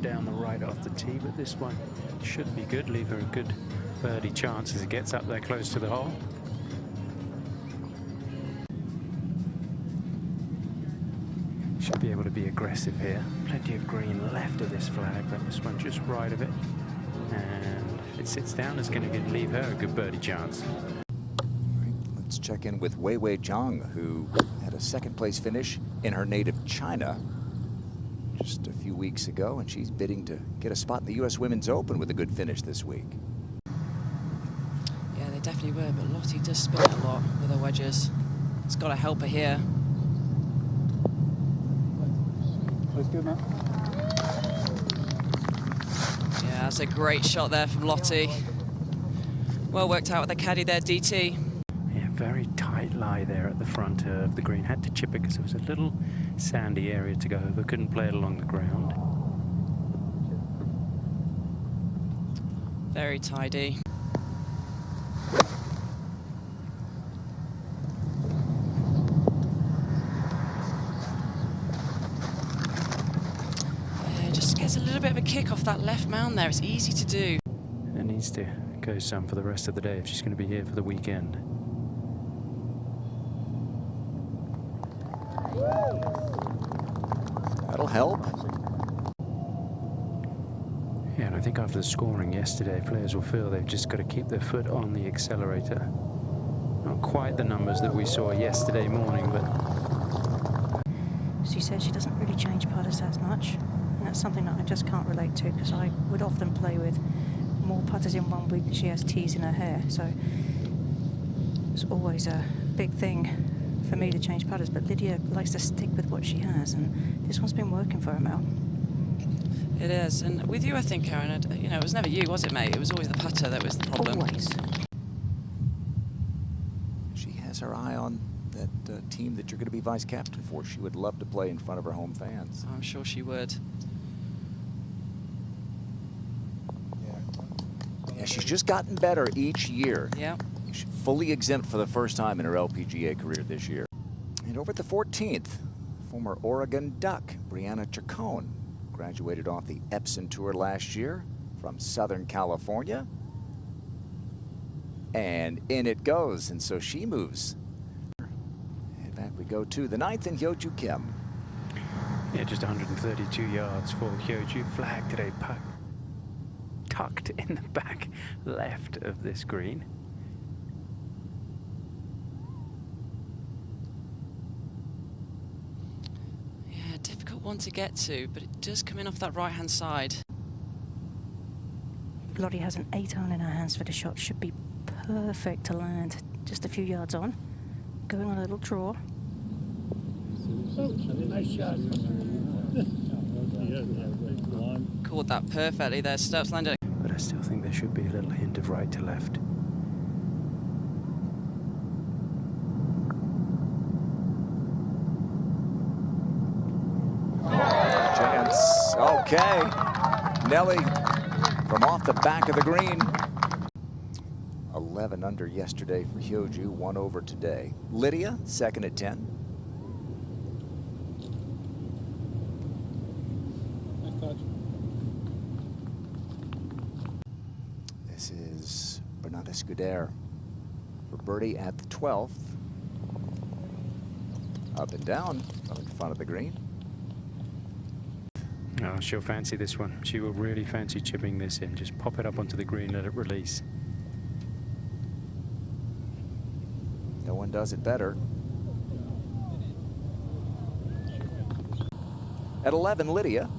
down the right off the tee, but this one should be good. Leave her a good birdie chance as it gets up there close to the hole. Should be able to be aggressive here. Plenty of green left of this flag, but this one just right of it. And if it sits down, it's going to leave her a good birdie chance. Let's check in with Wei Wei Zhang, who had a second-place finish in her native China just a few weeks ago, and she's bidding to get a spot in the U.S. Women's Open with a good finish this week. Yeah, they definitely were, but Lottie does spin a lot with her wedges. It's got to help her here. Let's do that. Yeah, that's a great shot there from Lottie. Well worked out with the caddy there, DT. Yeah, very tight lie there at the front of the green. Had to chip it because there was a little sandy area to go over. Couldn't play it along the ground. Very tidy. Just gets a little bit of a kick off that left mound there. It's easy to do. It needs to go some for the rest of the day if she's going to be here for the weekend. That'll help. Yeah, and I think after the scoring yesterday, players will feel they've just got to keep their foot on the accelerator. Not quite the numbers that we saw yesterday morning, but... She says she doesn't really change putters as much. And that's something that I just can't relate to, because I would often play with more putters in 1 week than she has tees in her hair. So it's always a big thing for me to change putters. But Lydia likes to stick with what she has, and this one's been working for her, Mel. It is, and with you, I think, Karen, you know, it was never you, was it, mate? It was always the putter that was the problem. Always. She has her eye on that team that you're going to be vice captain for. She would love to play in front of her home fans. I'm sure she would. Yeah, she's just gotten better each year. Yeah. She's fully exempt for the first time in her LPGA career this year. And over at the 14th, former Oregon Duck, Brianna Chacon, graduated off the Epson Tour last year from Southern California. And in it goes, and so she moves. And back we go to the 9th and Hyoju Kim. Yeah, just 132 yards for Hyoju. Flag today, tucked in the back left of this green. Yeah, difficult one to get to, but it does come in off that right-hand side. Lottie has an 8-iron in her hands for the shot. Should be perfect to land just a few yards on. Going on a little draw. Nice shot. Caught that perfectly there. Stubbs landed. But I still think there should be a little hint of right to left. Chance. Okay. Nelly from off the back of the green. 11 under yesterday for Hyoju, 1 over today. Lydia, second at 10. This is Bernarda Scuder for birdie at the 12th. Up and down from in front of the green. Oh, she'll fancy this one. She will really fancy chipping this in. Just pop it up onto the green, let it release. No one does it better. At 11, Lydia.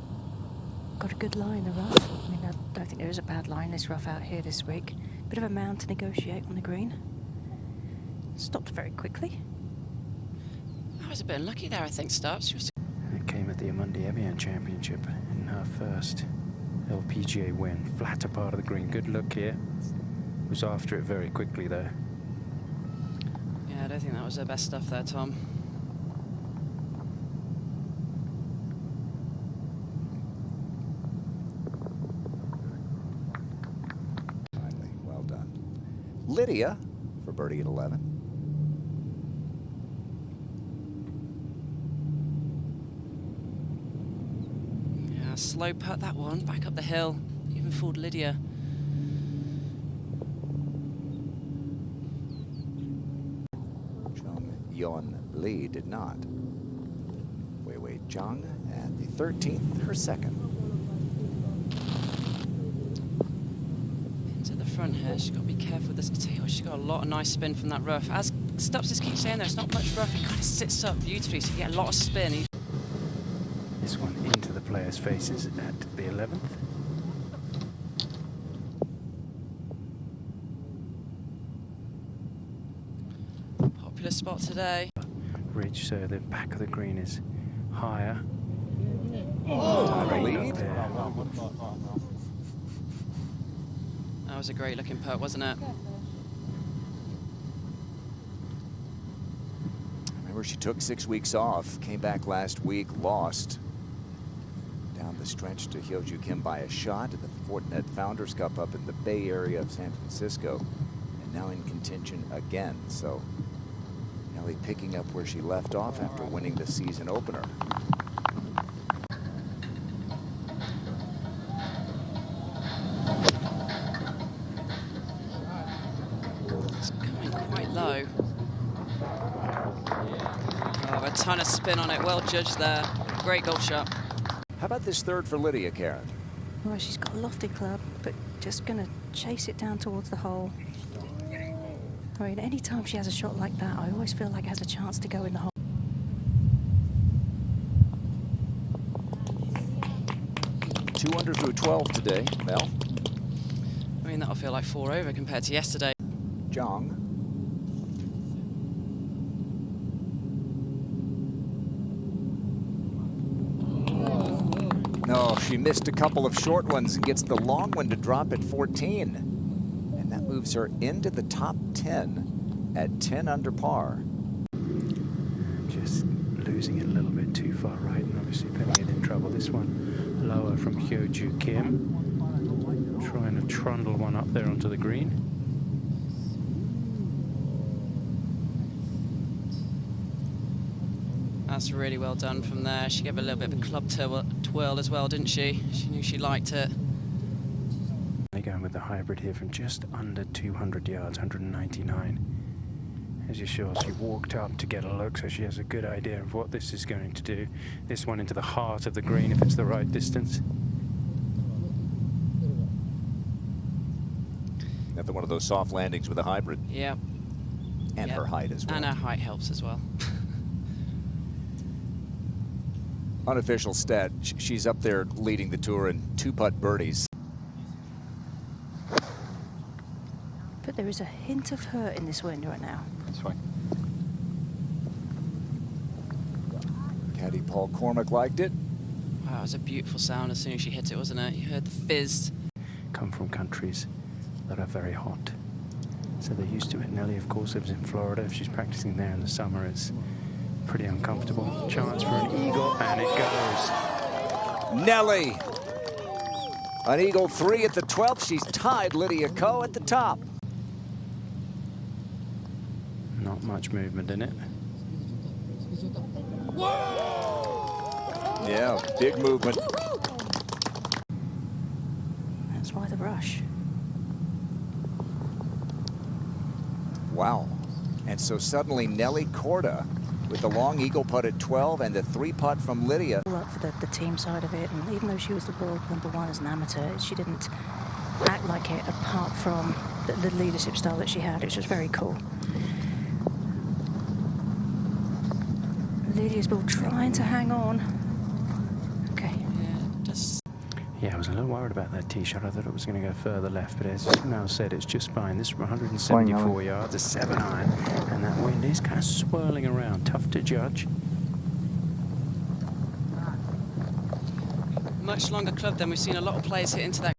Got a good lie in the rough. I mean, I don't think there is a bad lie in this rough out here this week. Bit of a mound to negotiate on the green. Stopped very quickly. I was a bit unlucky there, I think, Stubbs. It came at the Amundi Evian Championship in her first LPGA win. Flatter part of the green. Good look here. Was after it very quickly, though. Yeah, I don't think that was her best stuff there, Tom. Finally, well done. Lydia for birdie at 11. slow putt that one, back up the hill. Even fooled Lydia. Yeon Lee did not. Wei Wei Zhang at the 13th, her second. Into the front here, she's got to be careful with this tail. She's got a lot of nice spin from that rough. As Stubbs just keeps saying, there's not much rough. It kind of sits up beautifully, so you get a lot of spin. This one into the players' faces at the 11th. Popular spot today. Ridge, so the back of the green is higher. Lead. That was a great looking putt, wasn't it? Remember, she took 6 weeks off, came back last week, lost down the stretch to Hyo-Joo Kim by a shot at the Fortinet Founders Cup up in the Bay Area of San Francisco, and now in contention again. So Nelly picking up where she left off after winning the season opener. It's coming quite low. Oh, a ton of spin on it. Well judged there. Great golf shot. How about this third for Lydia, Karen? Well, she's got a lofty club, but just going to chase it down towards the hole. I mean, any time she has a shot like that, I always feel like it has a chance to go in the hole. Two under through 12 today, Mel. I mean, that'll feel like 4 over compared to yesterday. Zhang. No, she missed a couple of short ones and gets the long one to drop at 14. And that moves her into the top 10 at 10 under par. Just losing it a little bit too far right and obviously putting it in trouble. This one lower from Hyo-Joo Kim. Trying to trundle one up there onto the green. That's really well done from there. She gave a little bit of a club twirl as well, didn't she? She knew she liked it. They're going with the hybrid here from just under 200 yards, 199. As you saw, she walked up to get a look, so she has a good idea of what this is going to do. This one into the heart of the green if it's the right distance. Another one of those soft landings with a hybrid. Yep. And her height as well. And her height helps as well. Unofficial stat, she's up there leading the tour in 2-putt birdies. But there is a hint of hurt in this wind right now. That's fine. Caddy Paul Cormack liked it. Wow, it was a beautiful sound as soon as she hit it, wasn't it? You heard the fizz. Come from countries that are very hot, so they're used to it. Nelly, of course, lives in Florida. If she's practicing there in the summer, it's pretty uncomfortable. Chance for an eagle, and it goes. Nelly. An eagle 3 at the 12th. She's tied Lydia Ko at the top. Not much movement in it. Yeah, big movement. That's why the rush. Wow. And so suddenly Nelly Korda with the long eagle putt at 12 and the 3-putt from Lydia. All up for the team side of it, and even though she was the world #1 as an amateur, she didn't act like it apart from the leadership style that she had, which was very cool. Lydia's ball trying to hang on. Okay. Yeah, I was a little worried about that tee shot. I thought it was going to go further left, but as Mel said, it's just fine. This is 174 yards, a 7-iron, and that wind is kind of swirling around. Tough to judge. Much longer club than we've seen a lot of players hit into that.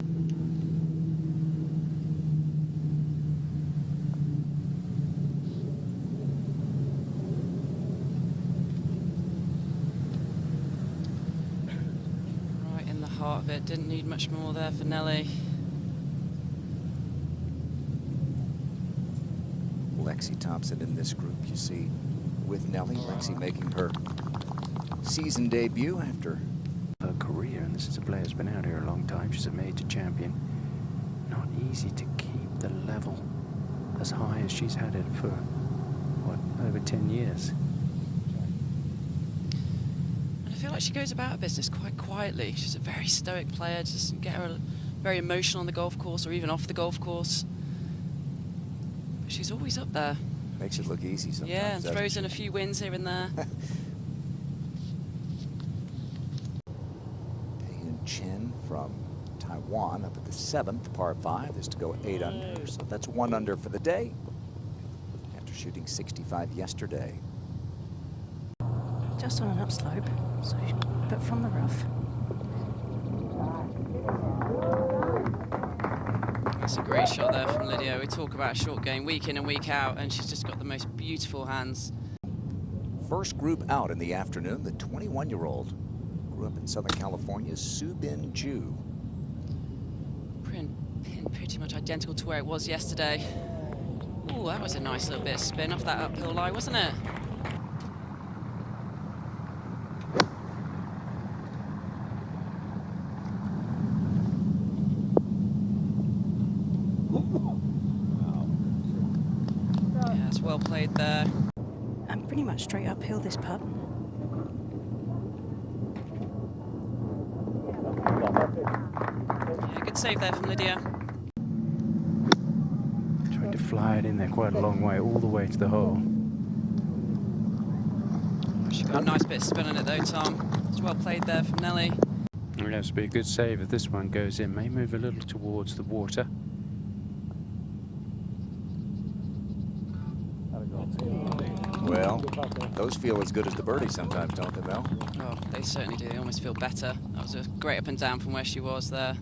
Right in the heart of it. Didn't need much more there for Nelly. Lexi Thompson in this group, you see, with Nelly. Lexi making her season debut after Her Korea, and this is a player who's been out here a long time. She's a major champion. Not easy to keep the level as high as she's had it for, what, over 10 years. And I feel like she goes about her business quite quietly. She's a very stoic player, doesn't get her very emotional on the golf course or even off the golf course. But she's always up there. Makes it look easy sometimes. Yeah, and throws in a few wins here and there. Chin from Taiwan up at the 7th, par 5, is to go 8 under. So that's 1 under for the day after shooting 65 yesterday. Just on an upslope, so, but from the rough. That's a great shot there from Lydia. We talk about a short game week in and week out, and she's just got the most beautiful hands. First group out in the afternoon, the 21-year-old. Grew up in Southern California's Subin Ju. Pin pretty much identical to where it was yesterday. Ooh, that was a nice little bit of spin off that uphill lie, wasn't it? Yeah, it's well played there. And pretty much straight uphill this putt. Yeah, good save there from Lydia. Trying to fly it in there quite a long way, all the way to the hole. She got a nice bit of spin on it though, Tom. It's well played there from Nelly. It has to be a good save if this one goes in. May move a little towards the water. Well, those feel as good as the birdie sometimes, don't they, Mel? Oh, they certainly do. They almost feel better. That was a great up and down from where she was there.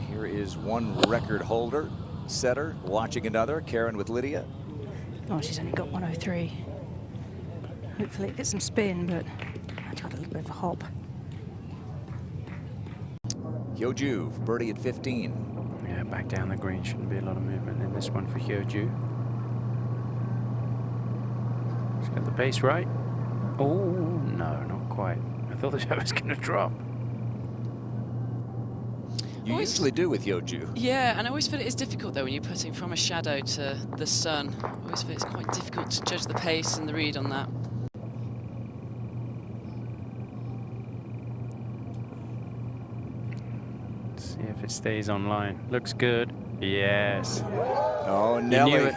Here is one record holder, setter, watching another. Karen with Lydia. Oh, she's only got 103. Hopefully it gets some spin, but I got a little bit of a hop. Hyo-ju, birdie at 15. Yeah, back down the green. Shouldn't be a lot of movement in this one for Hyo-ju. She's got the pace right. Oh, no, not quite. I thought that was going to drop. You usually do with Hyo-ju. Yeah, and I always feel it is difficult though when you're putting from a shadow to the sun. I always feel it's quite difficult to judge the pace and the read on that. Let's see if it stays online. Looks good. Yes. Oh, You Nelly. knew it.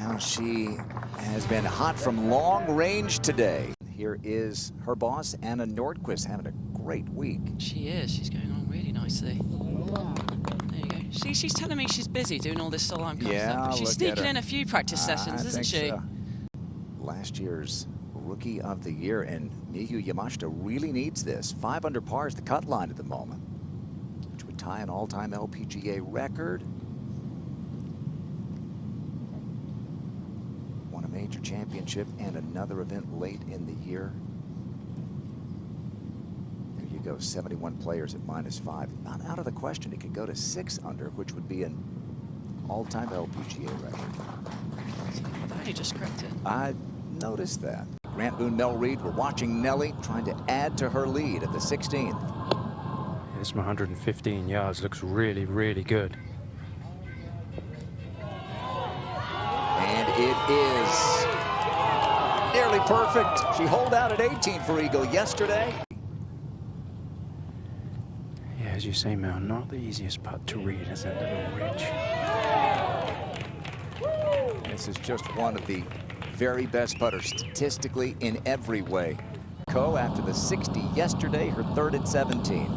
Now she has been hot from long range today. Here is her boss, Anna Nordquist, having a great week. She is. She's going on really nicely. There you go. She's telling me she's busy doing all this Solheim Cup Yeah, stuff, but she's look at sneaking her. in a few practice sessions, I isn't think she? so. Last year's Rookie of the Year, and Miyu Yamashita really needs this. 5 under par is the cut line at the moment, which would tie an all-time LPGA record. Won a major championship and another event late in the year. There you go, 71 players at -5. Not out of the question. It could go to 6 under, which would be an all-time LPGA record. I only just corrected. I noticed that. Grant Boone, Mel Reid, we're watching Nelly trying to add to her lead at the 16th. This 115 yards looks really, really good. And it is nearly perfect. She holed out at 18 for eagle yesterday. Yeah, as you say, Mel, not the easiest putt to read as a little ridge. This is just one of the very best putters statistically in every way. Ko, after the 60 yesterday, her 3rd at 17.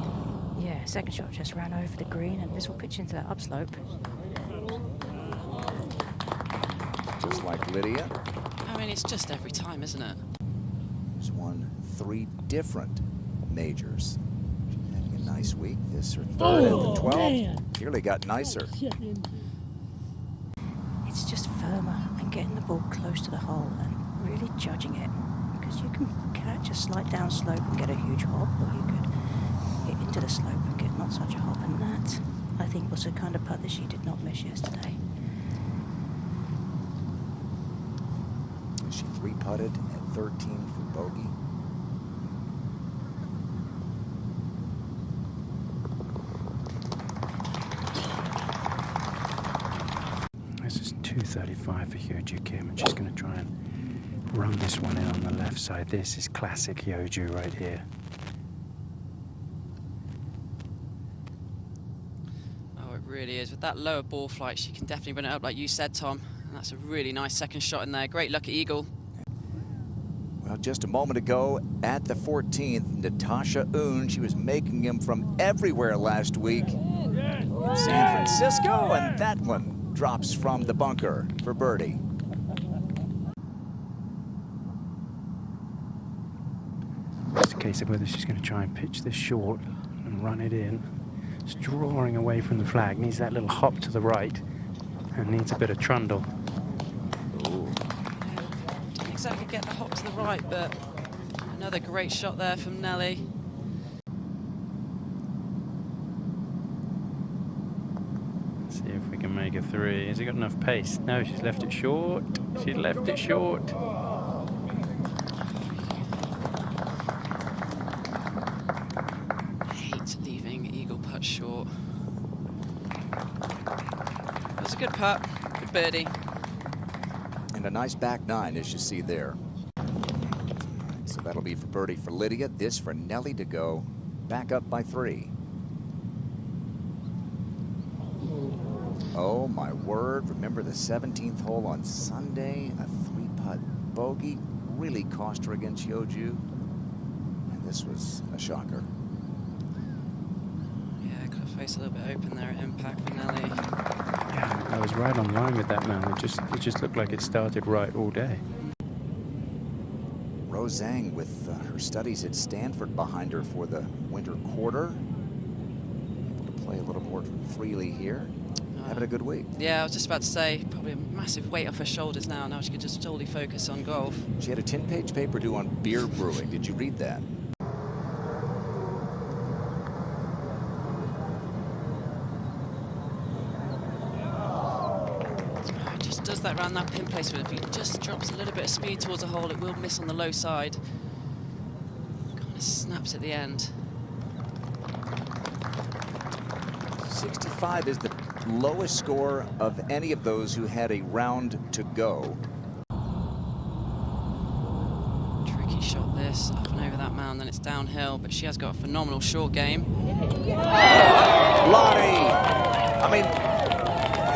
Yeah, second shot just ran over the green, and this will pitch into that upslope. Just like Lydia. I mean, it's just every time, isn't it? She's won 3 different majors. She's having a nice week. This her 3rd at the 12. Clearly got nicer. It's just firmer and getting the ball close to the hole and really judging it, because you can catch a slight downslope and get a huge hop, or you could hit into the slope and get not such a hop, and that, I think, was the kind of putt that she did not miss yesterday. She 3-putted at 13 for bogey. 235 for Hyoju Kim, and she's going to try and run this one in on the left side. This is classic Hyoju right here. Oh, it really is. With that lower ball flight, she can definitely run it up, like you said, Tom. And that's a really nice second shot in there. Great lucky eagle. Well, just a moment ago at the 14th, Natasha Oon, she was making him from everywhere last week in San Francisco, and that one drops from the bunker for birdie. It's a case of whether she's going to try and pitch this short and run it in. It's drawing away from the flag, needs that little hop to the right, and needs a bit of trundle. Didn't exactly get the hop to the right, but another great shot there from Nelly. Let's see if we can make a three. Has he got enough pace? No, she's left it short. She left it short. Hate leaving eagle putt short. That's a good putt. Good birdie. And a nice back nine, as you see there. So that'll be for birdie for Lydia. This for Nelly to go back up by 3. Oh my word, remember the 17th hole on Sunday? A 3-putt bogey really cost her against Hyoju. And this was a shocker. Yeah, could have faced a little bit open there at impact for Nelly. Yeah, I was right on line with that, man. It just looked like it started right all day. Rose Zhang with her studies at Stanford behind her for the winter quarter. Able to play a little more freely here. Having a good week. Yeah, I was just about to say, probably a massive weight off her shoulders now. Now she can just totally focus on golf. She had a 10-page paper due on beer brewing. Did you read that? Just does that around that pin placement. If he just drops a little bit of speed towards the hole, it will miss on the low side. Kind of snaps at the end. 65 is the lowest score of any of those who had a round to go. Tricky shot this, up and over that mound, then it's downhill, but she has got a phenomenal short game. Lottie! I mean,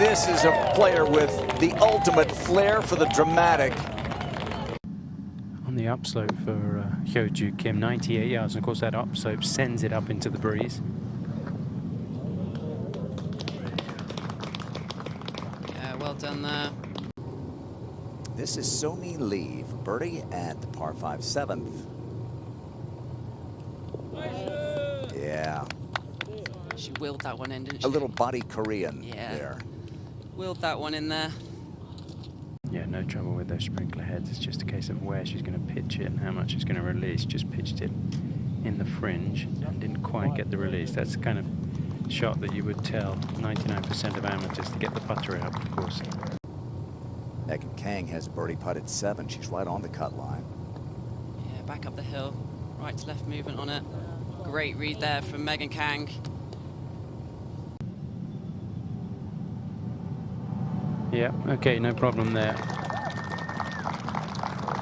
this is a player with the ultimate flair for the dramatic. On the upslope for Hyoju Kim, 98 yards, and of course that upslope sends it up into the breeze. Well done there. This is Somi Lee for birdie at the par 5 7th. Yeah. She willed that one in, didn't she? A little body Korean Yeah. there. Willed that one in there. Yeah, no trouble with those sprinkler heads. It's just a case of where she's going to pitch it and how much she's going to release. Just pitched it in the fringe and didn't quite get the release. That's the kind of shot that you would tell 99% of amateurs to get the putter out, of course. Megan Kang has a birdie putt at 7. She's right on the cut line. Yeah, back up the hill. Right to left movement on it. Great read there from Megan Kang. Yeah, okay, no problem there.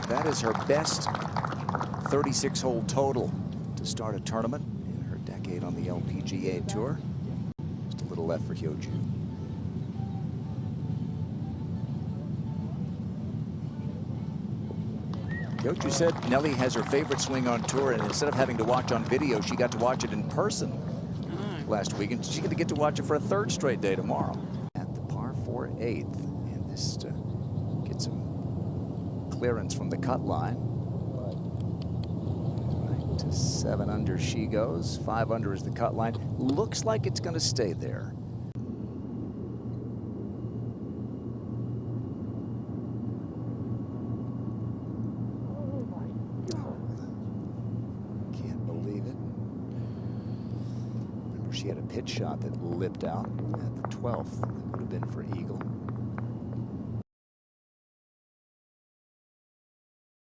That is her best 36-hole total to start a tournament in her decade on the LPGA Tour. Just a little left for Hyoju. Hyoju said Nelly has her favorite swing on tour, and instead of having to watch on video, she got to watch it in person last week, and she's going to get to watch it for a 3rd straight day tomorrow. At the par 4 8th, and this gets some clearance from the cut line. Right to 7 under she goes. 5 under is the cut line. Looks like it's going to stay there. Can't believe it. Remember, she had a pitch shot that lipped out at the 12th. That would have been for eagle.